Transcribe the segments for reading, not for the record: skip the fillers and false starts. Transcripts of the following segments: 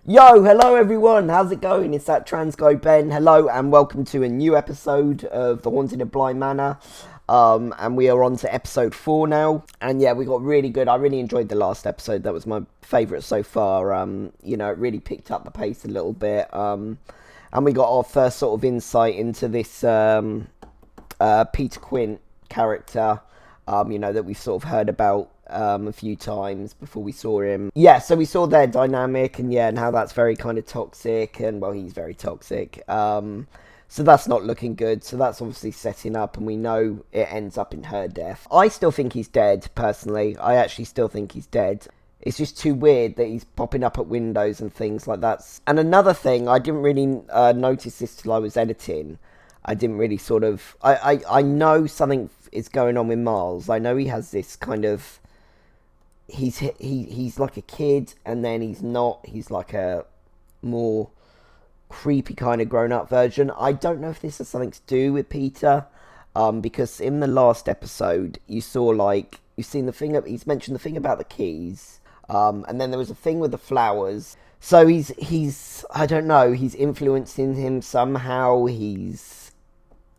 Yo, hello everyone, how's it going? It's that trans guy Ben. Hello and welcome to a new episode of The Haunted of Bly Manor. And we are on to episode 4 now. And yeah, we got really good. I really enjoyed the last episode. That was my favourite so far. It really picked up the pace a little bit. And we got our first sort of insight into this Peter Quint character, that we've sort of heard about a few times before we saw him. Yeah, so we saw their dynamic and how that's very kind of toxic, and well, he's very toxic. So that's not looking good. So that's obviously setting up, and we know it ends up in her death. I still think he's dead, personally. I actually still think he's dead. It's just too weird that he's popping up at windows and things like that. And another thing, I didn't really notice this till I was editing. I didn't really sort of... I know something is going on with Miles. I know he has this kind of... He's like a kid, and then he's not. He's like a more creepy kind of grown-up version. I don't know if this has something to do with Peter, because in the last episode, you saw you've seen the thing. He's mentioned the thing about the keys, and then there was a thing with the flowers. So he's I don't know. He's influencing him somehow.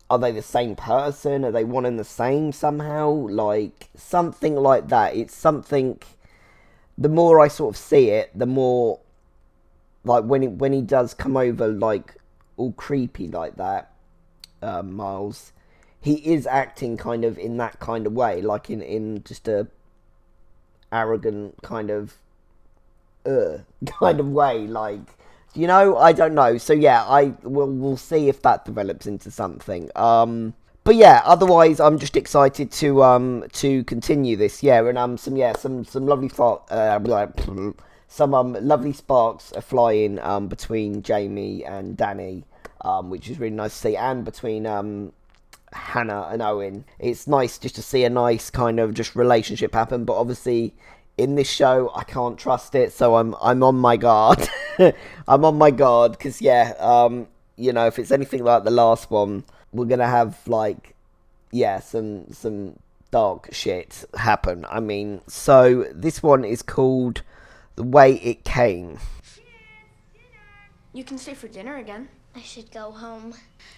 Are they the same person? Are they one and the same somehow? Like, something like that. It's something... The more I sort of see it, the more... Like, when he does come over, like, all creepy like that, Miles, he is acting kind of in that kind of way. Like, in just a arrogant kind of... kind of way, like... I don't know. So yeah, we'll see if that develops into something. But yeah, otherwise I'm just excited to continue this. Yeah, and some lovely lovely sparks are flying between Jamie and Danny, which is really nice to see, and between Hannah and Owen. It's nice just to see a nice kind of just relationship happen, but obviously in this show, I can't trust it, so I'm on my guard. I'm on my guard, because, if it's anything like the last one, we're going to have, some dark shit happen. I mean, so this one is called The Way It Came. You can stay for dinner again. I should go home.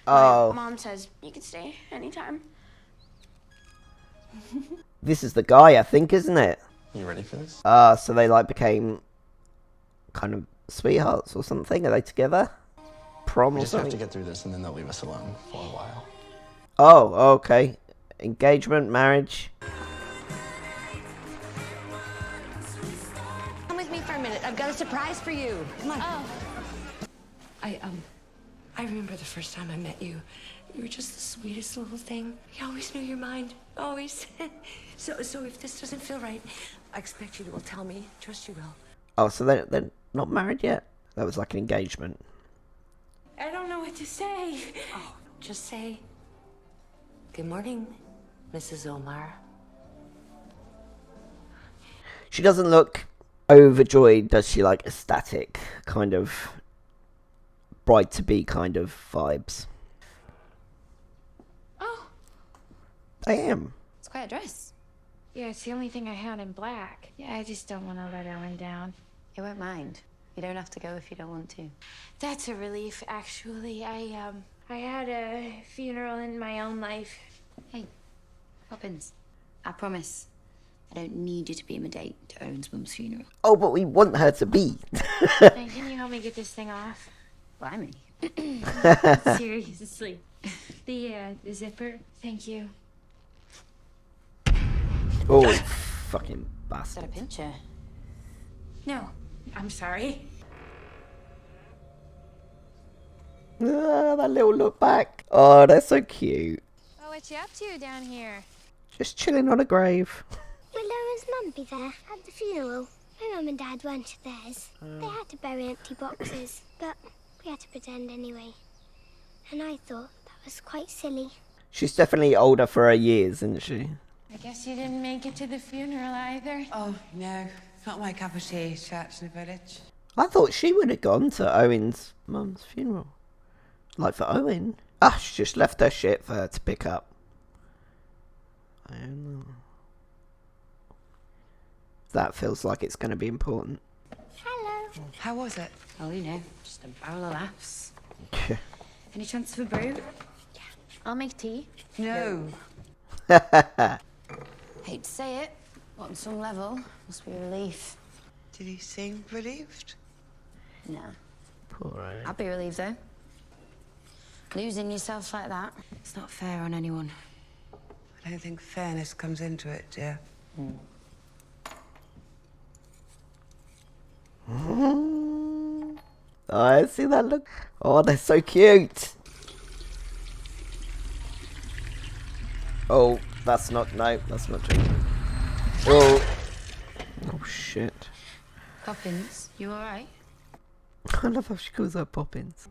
Oh. My mom says you can stay anytime. This is the guy, I think, isn't it? You ready for this? So they became kind of sweethearts or something. Are they together? Prom We or just have something? to get through this and then they'll leave us alone for a while. Oh, okay. Engagement, marriage. Come with me for a minute. I've got a surprise for you. Come on. Oh. I remember the first time I met you. You were just the sweetest little thing. You always knew your mind. Always. So if this doesn't feel right, I expect you will tell me. Trust you will. Oh, so they're not married yet? That was like an engagement. I don't know what to say. Oh, just say, good morning, Mrs. Omar. She doesn't look overjoyed, does she? Like ecstatic, kind of bride-to-be kind of vibes. Oh, I am. it's quite a dress. Yeah, it's the only thing I had in black. Yeah, I just don't want to let Ellen down. You won't mind. You don't have to go if you don't want to. That's a relief, actually. I had a funeral in my own life. Hey, Poppins, I promise I don't need you to be my date to Owen's mum's funeral. Oh, but we want her to be. Hey, can you help me get this thing off? Blimey. Seriously. The zipper. Thank you. Oh, fucking Is bastard. that a pincher? No, I'm sorry. That little look back. Oh, they're so cute. Oh, what you up to down here? Just chilling on a grave. Will Owen's mum be there at the funeral? My mum and dad weren't at theirs. They had to bury empty boxes, but we had to pretend anyway. And I thought that was quite silly. She's definitely older for her years, isn't she? I guess you didn't make it to the funeral either. Oh, no. It's not my cup of tea, church in the village. I thought she would have gone to Owen's mum's funeral. Like for Owen. Ah, she just left her shit for her to pick up. I don't know. That feels like it's going to be important. Hello. How was it? Oh, you know, just a barrel of laughs. Any chance for brew? I'll make tea. No. Hate to say it, but on some level, must be a relief. Did he seem relieved? Nah. Poor Annie. I'd be relieved, though. Losing yourself like that, it's not fair on anyone. I don't think fairness comes into it, dear. I see that look. Oh, they're so cute. Oh, that's not. No, that's not true. Oh. Oh shit. Poppins, you alright? I love how she calls her Poppins.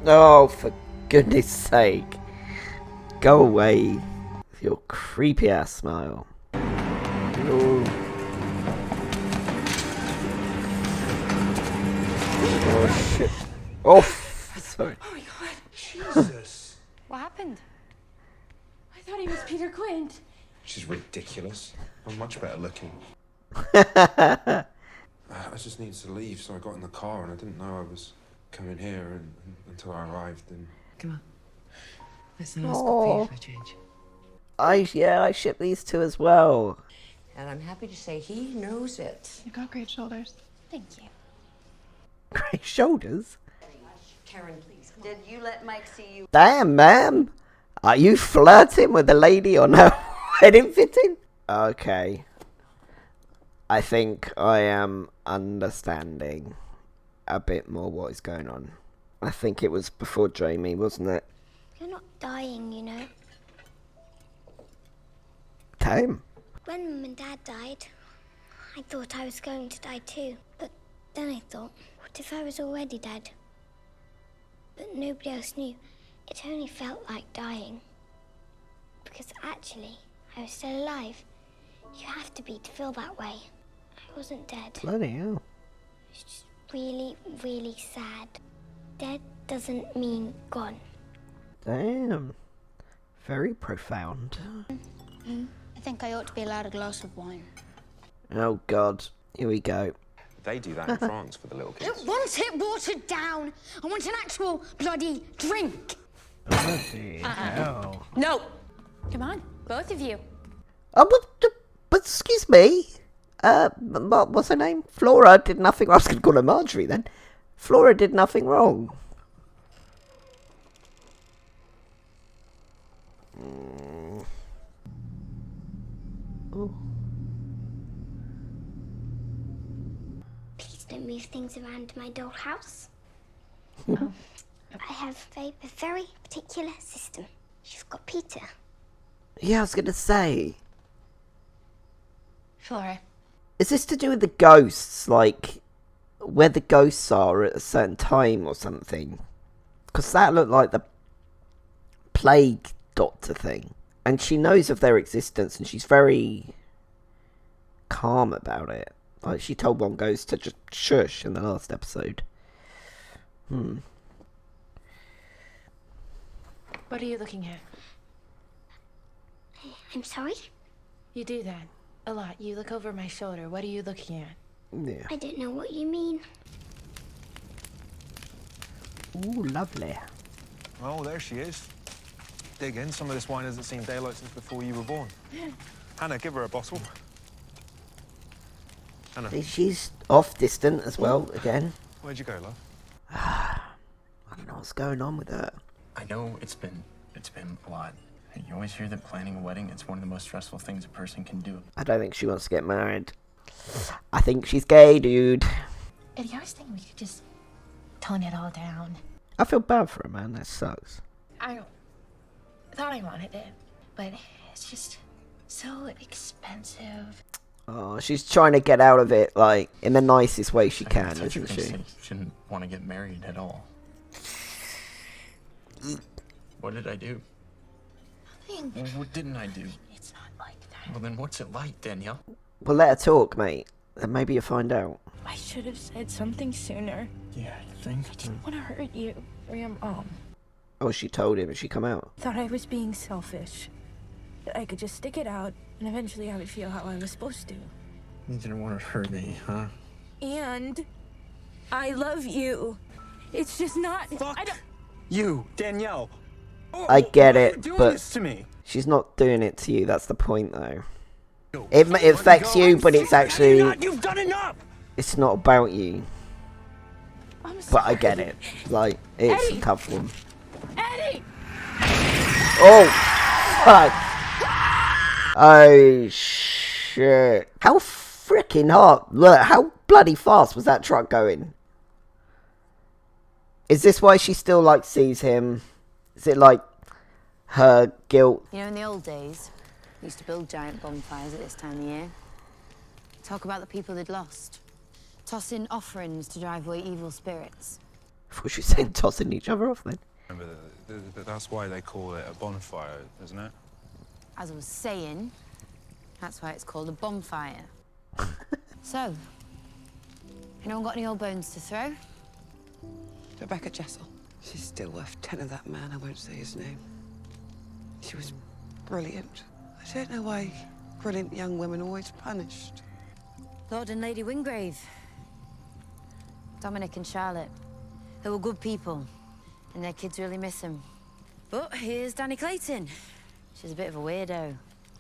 Oh, for goodness sake. Go away with your creepy ass smile. Oh. Oh shit. Oh, sorry. Oh my god. Jesus. What happened? I thought he was Peter Quint. She's ridiculous. I'm much better looking. I just needed to leave, so I got in the car and I didn't know I was coming here until I arrived. And Come on. There's a nice coffee for a change. I ship these two as well. And I'm happy to say he knows it. You got great shoulders. Thank you. Great shoulders. Karen, please. Did you let Mike see you? Damn, ma'am. Are you flirting with the lady on her wedding fitting? Okay. I think I am understanding a bit more what is going on. I think it was before Jamie, wasn't it? You're not dying, you know. Damn. When Mum and Dad died, I thought I was going to die too. But then I thought, what if I was already dead? But nobody else knew. It only felt like dying. Because actually, I was still alive. You have to be to feel that way. I wasn't dead. Bloody hell. It's just really, really sad. Dead doesn't mean gone. Damn. Very profound. I think I ought to be allowed a glass of wine. Oh god. Here we go. they do that in France for the little I kids. don't want it watered down. I want an actual bloody drink. Bloody hell. No! Come on, both of you. Oh, but excuse me. What's her name? Flora did nothing. I was going to call her Marjorie then. Flora did nothing wrong. Oh. Please don't move things around my dollhouse. I have a very particular system. You've got Peter. Yeah, I was going to say. Flora. Is this to do with the ghosts? Like, where the ghosts are at a certain time or something? Because that looked like the plague doctor thing. And she knows of their existence and she's very calm about it. Like, she told one ghost to just shush in the last episode. What are you looking at? I'm sorry? You do that a lot. You look over my shoulder. What are you looking at? Yeah. I don't know what you mean. Ooh, lovely. Oh, there she is. Dig in. Some of this wine hasn't seen daylight since before you were born. Hannah, give her a bottle. Hannah, She's off distant as well, again. where'd you go, love? I don't know what's going on with her. I know it's been a lot. You always hear that planning a wedding, it's one of the most stressful things a person can do. I don't think she wants to get married. I think she's gay, dude. Eddie, I was thinking we could just tone it all down. I feel bad for her, man. That sucks. I thought I wanted it, but it's just so expensive. Oh, she's trying to get out of it, like, in the nicest way she I can, thought you isn't were gonna she? say you shouldn't want to get married at all. What did I do? Nothing. What didn't I do? It's not like that. Well, then what's it like, Danielle? Well, let her talk, mate. And maybe you'll find out. I should have said something sooner. Yeah, you think? I didn't want to hurt you or your mom. Oh, she told him. She come out. Thought I was being selfish. that I could just stick it out, and eventually I would feel how I was supposed to. You didn't want to hurt me, huh? And I love you. It's just not. Fuck I don't. you, Danielle. I get Why are it, you doing but this to me? she's not doing it to you. That's the point, though. It affects you, but it's actually You've done enough. it's not about you. I'm But sorry. I get it. Like, it's Eddie! a tough one. Eddie! Oh, fuck. Oh, shit. How freaking hard. Look, how bloody fast was that truck going? Is this why she still, like, sees him? Is it, like, her guilt? You know, in the old days, we used to build giant bonfires at this time of year. Talk about the people they'd lost. Toss in offerings to drive away evil spirits. I thought she was saying tossing each other off then. Remember, that's why they call it a bonfire, isn't it? As I was saying, that's why it's called a bonfire. So, anyone got any old bones to throw? Rebecca Jessel. She's still worth 10 of that man. I won't say his name. She was brilliant. I don't know why brilliant young women are always punished. Lord and Lady Wingrave. Dominic and Charlotte. They were good people, and their kids really miss them. But here's Danny Clayton. She's a bit of a weirdo,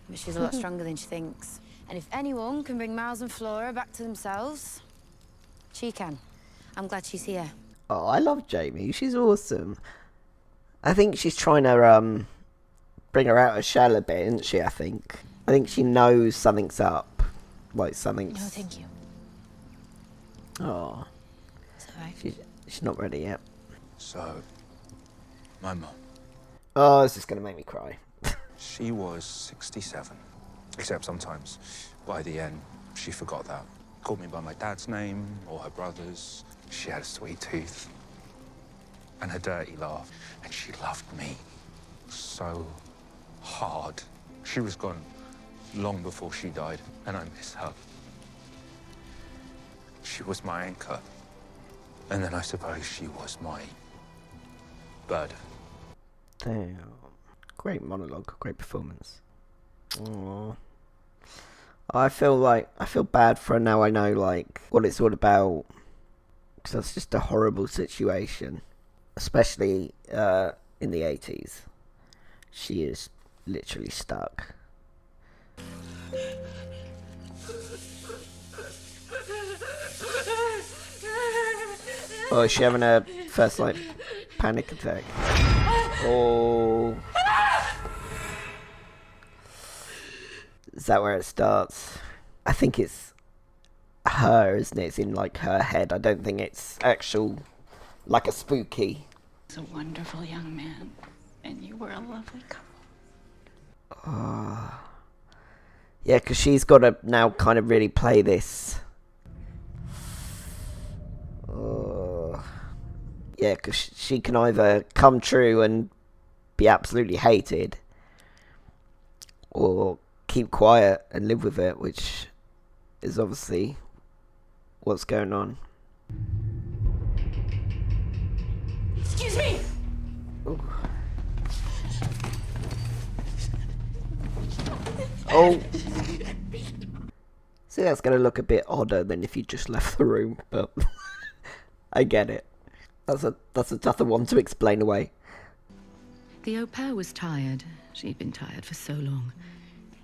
but she's a lot stronger than she thinks. And if anyone can bring Miles and Flora back to themselves, she can. I'm glad she's here. Oh, I love Jamie. She's awesome. I think she's trying to bring her out of shell a bit, isn't she? I think she knows something's up. Like something's. No, thank you. Oh, It's all right. she's not ready yet. So, my mum, Oh, this is gonna make me cry. she was 67. Except sometimes, by the end, she forgot that. Called me by my dad's name or her brother's. She had a sweet tooth and a dirty laugh. And she loved me so hard. She was gone long before she died, and I miss her. She was my anchor. And then I suppose she was my burden. Damn. Great monologue, great performance. Aww. I feel bad for her now. I know, like, what it's all about. Because that's just a horrible situation. Especially in the 80s. She is literally stuck. Oh, is she having a first, like, panic attack? Oh. Is that where it starts? I think it's her, isn't it? It's in, like, her head. I don't think it's actual, like a spooky. He's a wonderful young man, and you were a lovely couple. Yeah, because she's got to now kind of really play this. Yeah, because she can either come true and be absolutely hated, or keep quiet and live with it, which is obviously what's going on. Excuse me! Ooh. Oh. See, that's going to look a bit odder than if you just left the room, but I get it. That's a tougher one to explain away. The au pair was tired. She'd been tired for so long.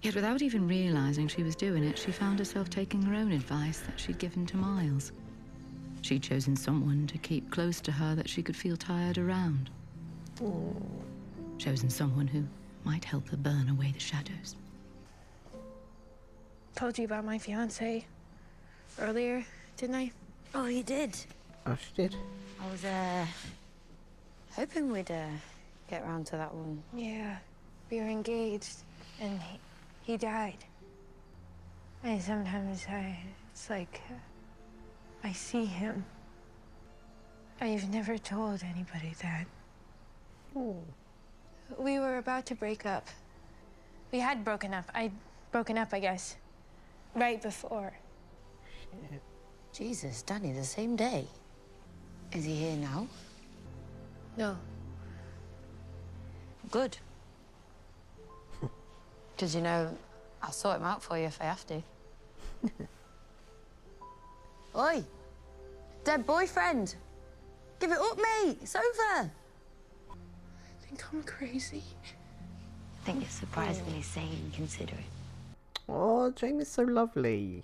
Yet without even realizing she was doing it, she found herself taking her own advice that she'd given to Miles. She'd chosen someone to keep close to her that she could feel tired around. Chosen someone who might help her burn away the shadows. Told you about my fiance earlier, didn't I? Oh, you did? Oh, she did. I was, hoping we'd, get round to that one. Yeah, we were engaged, and he died. And sometimes it's like, I see him. I've never told anybody that. We were about to break up. We had broken up. I'd broken up, I guess, right before. Shit. Jesus, Danny, the same day. Is he here now? No. Good. Because, you know, I'll sort him out for you if I have to. Oi! Dead boyfriend! Give it up, mate! It's over! Think I'm crazy? I think you're surprisingly sane and considerate. Oh, Jamie's so lovely.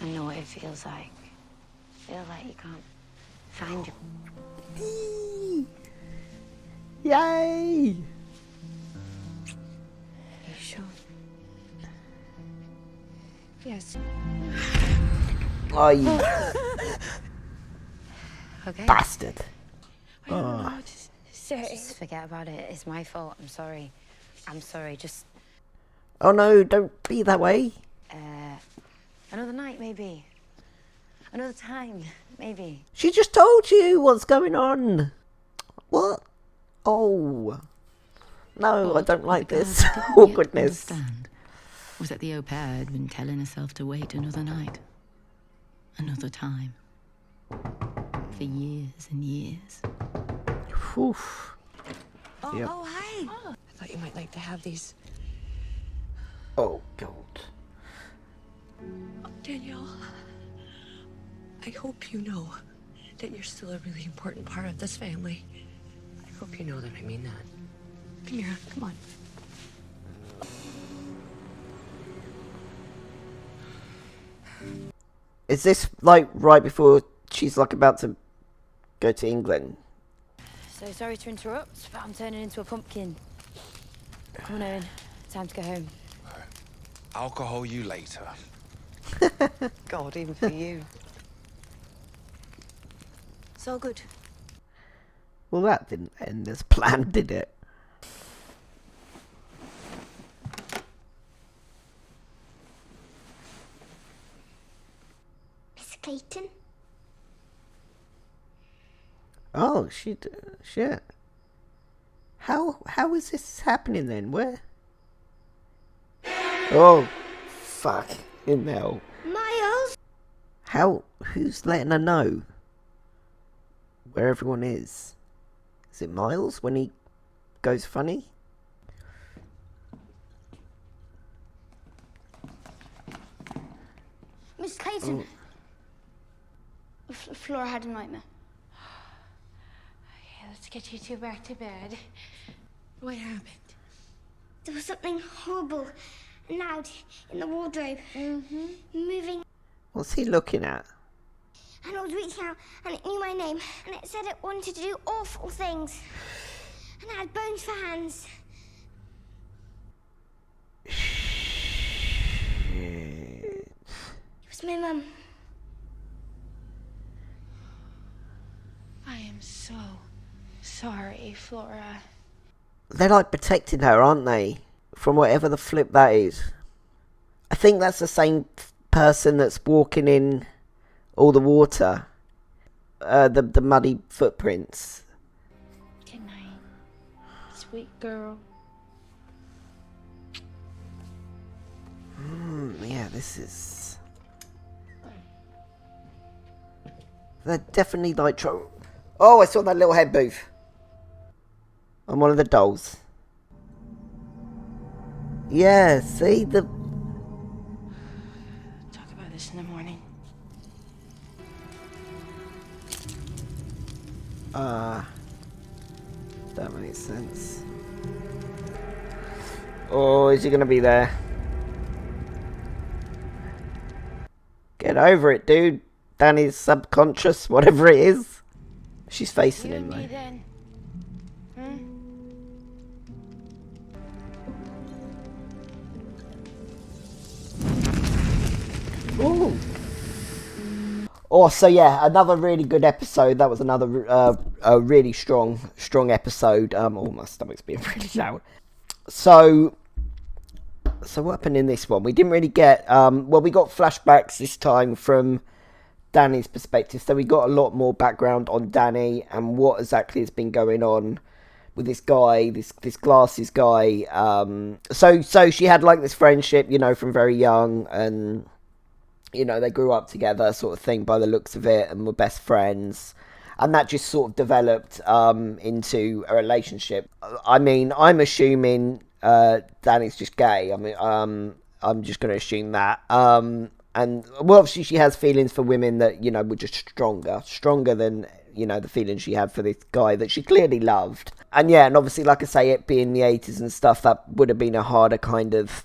I know what it feels like. Feel like you can't find your... Yay! You sure? Yes. Oh, you Okay. bastard. I don't know what to say. Just forget about it. It's my fault. I'm sorry. I'm sorry. Just, Oh no, don't be that way. another night, maybe. Another time, maybe. She just told you what's going on. What? Oh. No, I don't like this. Oh, goodness. Understand was that the au pair had been telling herself to wait another night, another time, for years and years. Oof. Oh, Yep. oh, hi. I thought you might like to have these. Oh, God. Danielle, I hope you know that you're still a really important part of this family. I hope you know that I mean that. Come here, come on. Is this, like, right before she's, like, about to go to England? So sorry to interrupt, but I'm turning into a pumpkin. Come on, Owen. Time to go home. Alcohol you later. God, even for you. It's all good. Well, that didn't end as planned, did it? Miss Clayton? Oh, shit. How is this happening then? Where? Oh, fuck. In hell. Miles? Who's letting her know where everyone is? Is it Miles when he goes funny? Miss Clayton. Flora had a nightmare. Okay, let's get you two back to bed. What happened? There was something horrible and loud in the wardrobe. Moving. What's he looking at? And it was reaching out and it knew my name. And it said it wanted to do awful things. And it had bones for hands. It was my mum. I am so sorry, Flora. They're like protecting her, aren't they? From whatever the flip that is. I think that's the same person that's walking in all the water. The muddy footprints. Good night, sweet girl. Yeah, this is... They're definitely like... Oh, I saw that little head move. On one of the dolls. Yeah, see? The... Talk about this in the morning. That makes sense. Oh, is he gonna be there? Get over it, dude. Danny's subconscious, whatever it is. She's facing You him, and me though. then. Ooh. Oh, so yeah, another really good episode. That was another a really strong episode. Oh, my stomach's being really loud. So what happened in this one? We didn't really get... well, we got flashbacks this time from Danny's perspective. So we got a lot more background on Danny and what exactly has been going on with this guy, this glasses guy. So she had like this friendship, you know, from very young, and you know, they grew up together sort of thing by the looks of it, and were best friends. And that just sort of developed into a relationship. I mean, I'm assuming Danny's just gay. I mean, I'm just going to assume that. And well, obviously she has feelings for women that, you know, were just stronger than, you know, the feelings she had for this guy that she clearly loved. And yeah, and obviously, like I say, it being the 80s and stuff, that would have been a harder kind of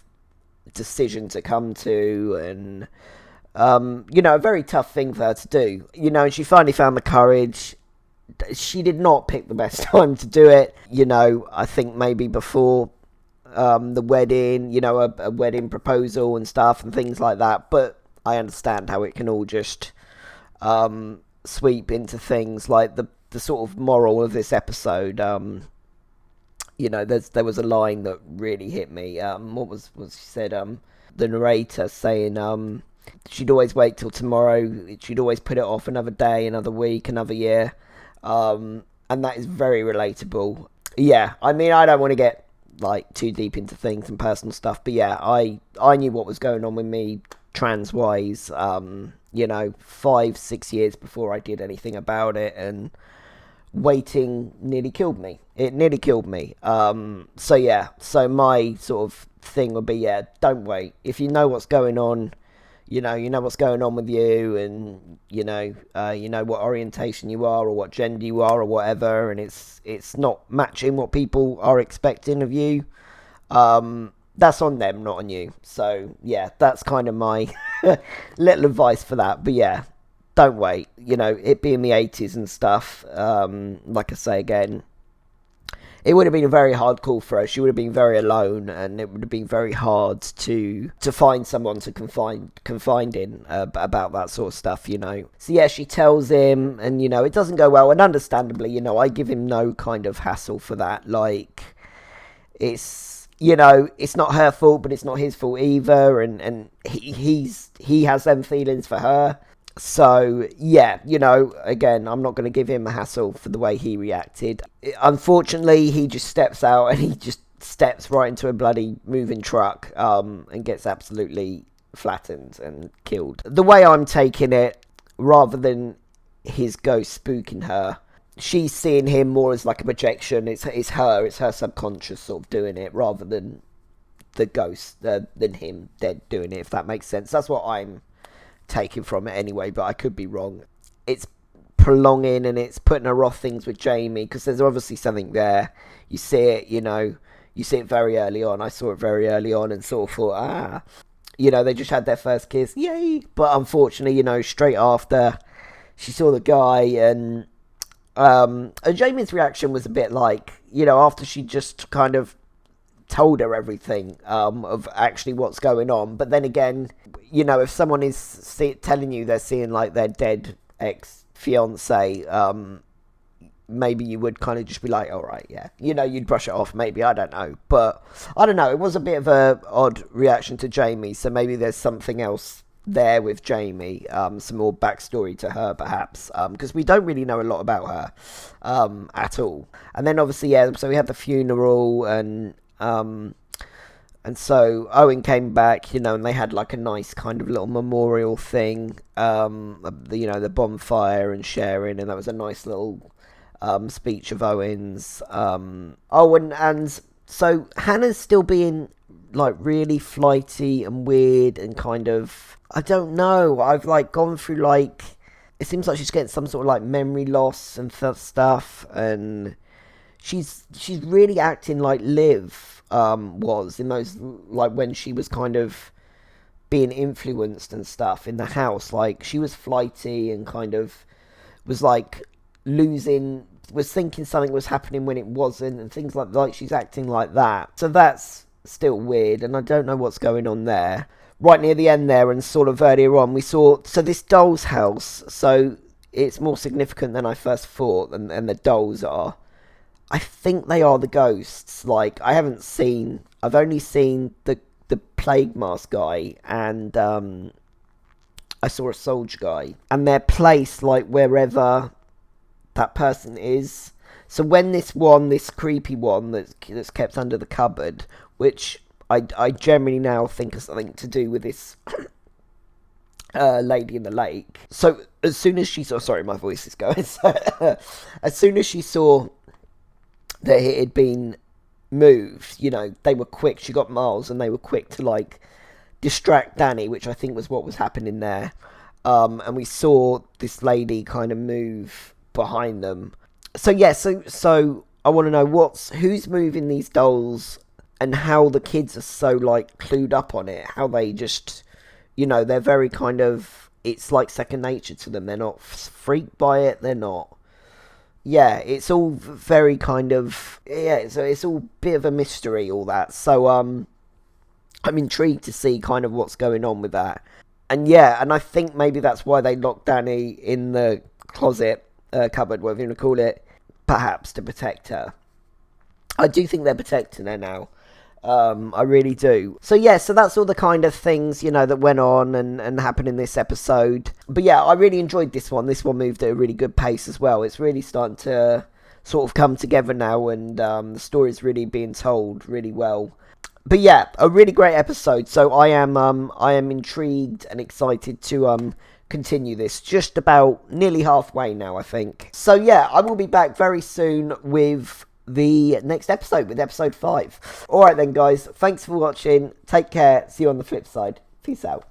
decision to come to, and you know, a very tough thing for her to do, you know. And she finally found the courage. She did not pick the best time to do it, you know. I think maybe before the wedding, you know, a wedding proposal and stuff and things like that. But I understand how it can all just sweep into things like the sort of moral of this episode. You know, there was a line that really hit me. What was she said? The narrator saying she'd always wait till tomorrow. She'd always put it off another day, another week, another year. And that is very relatable. Yeah, I mean, I don't want to get like too deep into things and personal stuff, but yeah, I knew what was going on with me trans wise, you know, 5-6 years before I did anything about it, and waiting nearly killed me. It nearly killed me. So yeah, so my sort of thing would be, yeah, don't wait. If you know what's going on, you know what's going on with you, and you know what orientation you are, or what gender you are, or whatever, and it's not matching what people are expecting of you, that's on them, not on you. So yeah, that's kind of my little advice for that. But yeah, don't wait. You know, it being the 80s and stuff, like I say again, it would have been a very hard call for her. She would have been very alone, and it would have been very hard to find someone to confide in about that sort of stuff, you know. So yeah, she tells him, and you know, it doesn't go well, and understandably, you know, I give him no kind of hassle for that. Like, it's, you know, it's not her fault, but it's not his fault either, and he has them feelings for her. So, yeah, you know, again, I'm not going to give him a hassle for the way he reacted. Unfortunately, he just steps out, and he just steps right into a bloody moving truck, and gets absolutely flattened and killed. The way I'm taking it, rather than his ghost spooking her, she's seeing him more as like a projection. It's her subconscious sort of doing it, rather than the ghost, than him dead doing it, if that makes sense. That's what I'm taken from it anyway, but I could be wrong. It's prolonging, and it's putting her off things with Jamie, because there's obviously something there. You see it, you know, you see it very early on. I saw it very early on and sort of thought, you know, they just had their first kiss, yay. But unfortunately, you know, straight after she saw the guy, and Jamie's reaction was a bit like, you know, after she just kind of told her everything of actually what's going on. But then again, you know, if someone is telling you they're seeing like their dead ex-fiance, maybe you would kind of just be like, all right, yeah, you know, you'd brush it off, maybe, I don't know. But I don't know, it was a bit of a odd reaction to Jamie, so maybe there's something else there with Jamie, some more backstory to her perhaps, because we don't really know a lot about her at all. And then obviously, yeah, so we had the funeral, and so Owen came back, you know, and they had like a nice kind of little memorial thing, you know, the bonfire and sharing, and that was a nice little speech of Owen's. And so Hannah's still being like really flighty and weird and kind of, I don't know, I've like gone through like, it seems like she's getting some sort of like memory loss and stuff, and she's really acting like Liv was in those, like when she was kind of being influenced and stuff in the house. Like she was flighty and kind of was like was thinking something was happening when it wasn't, and things like she's acting like that. So that's still weird, and I don't know what's going on there. Right near the end there, and sort of earlier on, we saw, so this doll's house, so it's more significant than I first thought, and the dolls are. I think they are the ghosts. Like, I've only seen the plague mask guy, and I saw a soldier guy, and they're placed like wherever that person is. So when this creepy one that's kept under the cupboard, which I generally now think has something to do with this lady in the lake. So as soon as she saw, sorry, my voice is going. As soon as she saw that it had been moved. You know, they were quick. She got Miles, and they were quick to like distract Danny, which I think was what was happening there. And we saw this lady kind of move behind them. So yeah, so I want to know who's moving these dolls, and how the kids are so like clued up on it. How they just, you know, they're very kind of, it's like second nature to them. They're not freaked by it. They're not. Yeah, it's all very kind of, yeah. So it's all a bit of a mystery, all that. So I'm intrigued to see kind of what's going on with that. And yeah, and I think maybe that's why they locked Danny in the closet, cupboard, whatever you want to call it, perhaps to protect her. I do think they're protecting her now. I really do. So yeah, so that's all the kind of things, you know, that went on and happened in this episode. But yeah, I really enjoyed this one. This one moved at a really good pace as well. It's really starting to sort of come together now, and the story's really being told really well. But yeah, a really great episode. So I am intrigued and excited to continue this. Just about nearly halfway now, I think. So yeah, I will be back very soon with the next episode, with episode 5. Alright then, guys, thanks for watching. Take care. See you on the flip side. Peace out.